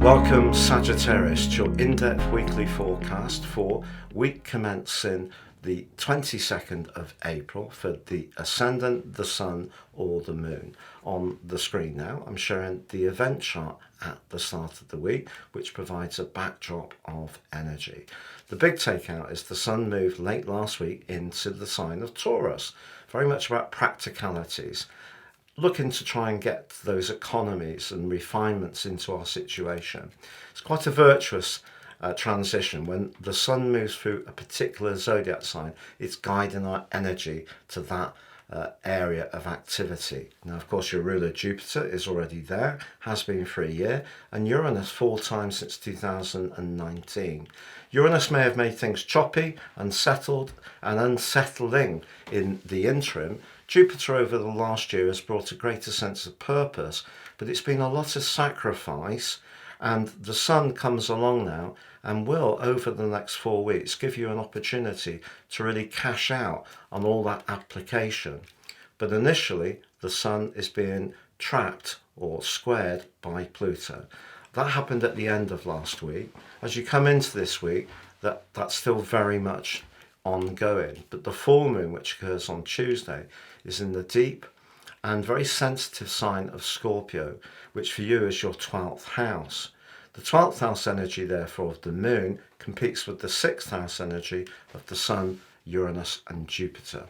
Welcome Sagittarius to your in-depth weekly forecast for week commencing the 22nd of April for the Ascendant, the Sun or the Moon. On the screen now I'm showing the event chart at the start of the week, which provides a backdrop of energy. The big takeout is the Sun moved late last week into the sign of Taurus, very much about practicalities, looking to try and get those economies and refinements into our situation. It's quite a virtuous transition. When the Sun moves through a particular zodiac sign, it's guiding our energy to that area of activity. Now, of course, your ruler Jupiter is already there, has been for a year, and Uranus 4 times since 2019. Uranus may have made things choppy, unsettled, and unsettling in the interim. Jupiter over the last year has brought a greater sense of purpose, but it's been a lot of sacrifice, and the Sun comes along now and will, over the next 4 weeks, give you an opportunity to really cash out on all that application. But initially, the Sun is being trapped or squared by Pluto. That happened at the end of last week. As you come into this week, that's still very much ongoing. But the full moon, which occurs on Tuesday, is in the deep and very sensitive sign of Scorpio, which for you is your 12th house. The 12th house energy, therefore, of the moon competes with the 6th house energy of the Sun, Uranus and Jupiter.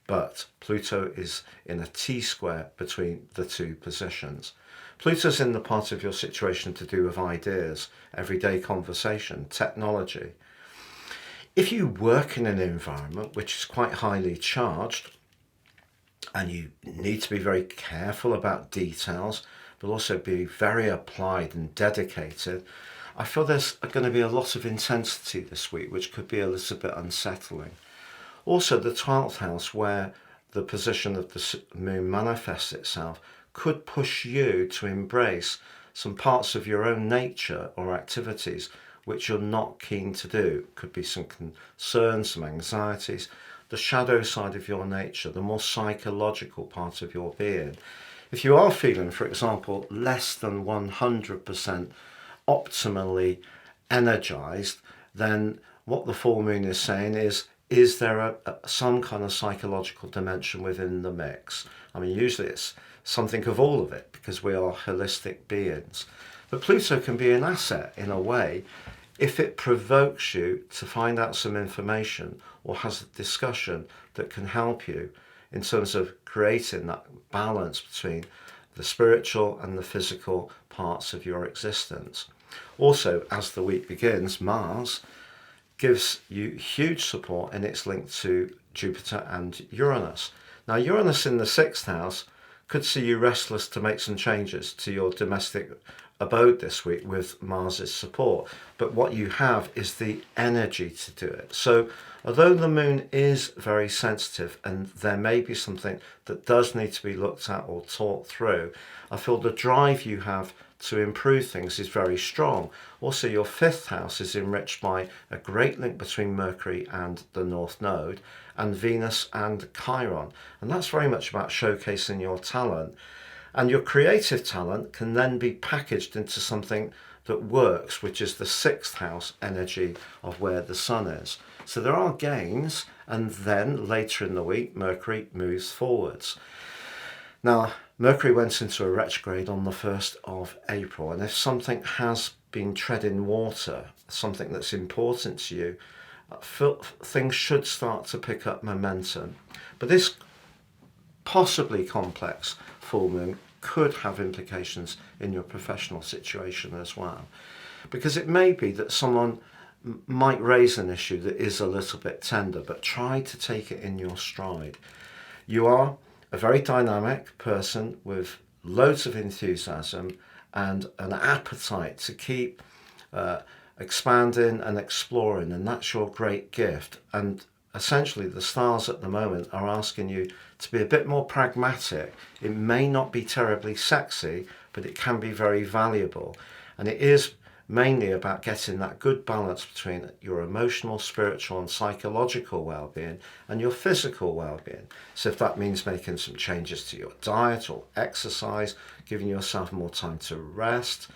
But Pluto is in a T-square between the two positions. Pluto's in the part of your situation to do with ideas, everyday conversation, technology. If you work in an environment which is quite highly charged, and you need to be very careful about details, but also be very applied and dedicated, I feel there's going to be a lot of intensity this week, which could be a little bit unsettling. Also, the 12th house, where the position of the moon manifests itself, could push you to embrace some parts of your own nature or activities which you're not keen to do. Could be some concerns, some anxieties, the shadow side of your nature, the more psychological part of your being. If you are feeling, for example, less than 100% optimally energized, then what the full moon is saying is there some kind of psychological dimension within the mix? I mean, usually it's something of all of it, because we are holistic beings. But Pluto can be an asset in a way if it provokes you to find out some information or has a discussion that can help you in terms of creating that balance between the spiritual and the physical parts of your existence. Also, as the week begins, Mars gives you huge support in its link to Jupiter and Uranus. Now, Uranus in the 6th house could see you restless to make some changes to your domestic abode this week with Mars's support, but what you have is the energy to do it. So although the moon is very sensitive and there may be something that does need to be looked at or talked through, I feel the drive you have to improve things is very strong. Also, your 5th house is enriched by a great link between Mercury and the North Node, and Venus and Chiron, and that's very much about showcasing your talent. And your creative talent can then be packaged into something that works, which is the 6th house energy of where the Sun is. So there are gains, and then later in the week, Mercury moves forwards. Now, Mercury went into a retrograde on the 1st of April, and if something has been treading water, something that's important to you, things should start to pick up momentum. But this possibly complex full moon could have implications in your professional situation as well, because it may be that someone might raise an issue that is a little bit tender, but try to take it in your stride. You are a very dynamic person with loads of enthusiasm and an appetite to keep expanding and exploring, and that's your great gift. And essentially the stars at the moment are asking you to be a bit more pragmatic. It may not be terribly sexy, but it can be very valuable, and it is mainly about getting that good balance between your emotional, spiritual and psychological well-being and your physical well-being. So if that means making some changes to your diet or exercise, giving yourself more time to rest,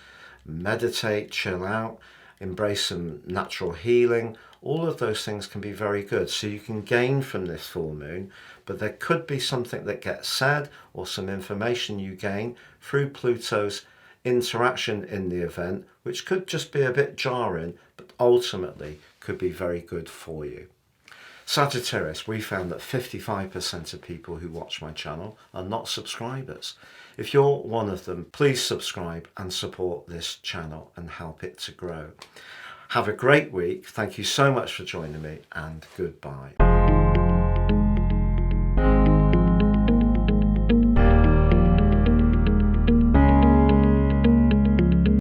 meditate, chill out, embrace some natural healing. All of those things can be very good. So you can gain from this full moon, but there could be something that gets said or some information you gain through Pluto's interaction in the event, which could just be a bit jarring, but ultimately could be very good for you. Sagittarius, we found that 55% of people who watch my channel are not subscribers. If you're one of them, please subscribe and support this channel and help it to grow. Have a great week. Thank you so much for joining me, and goodbye.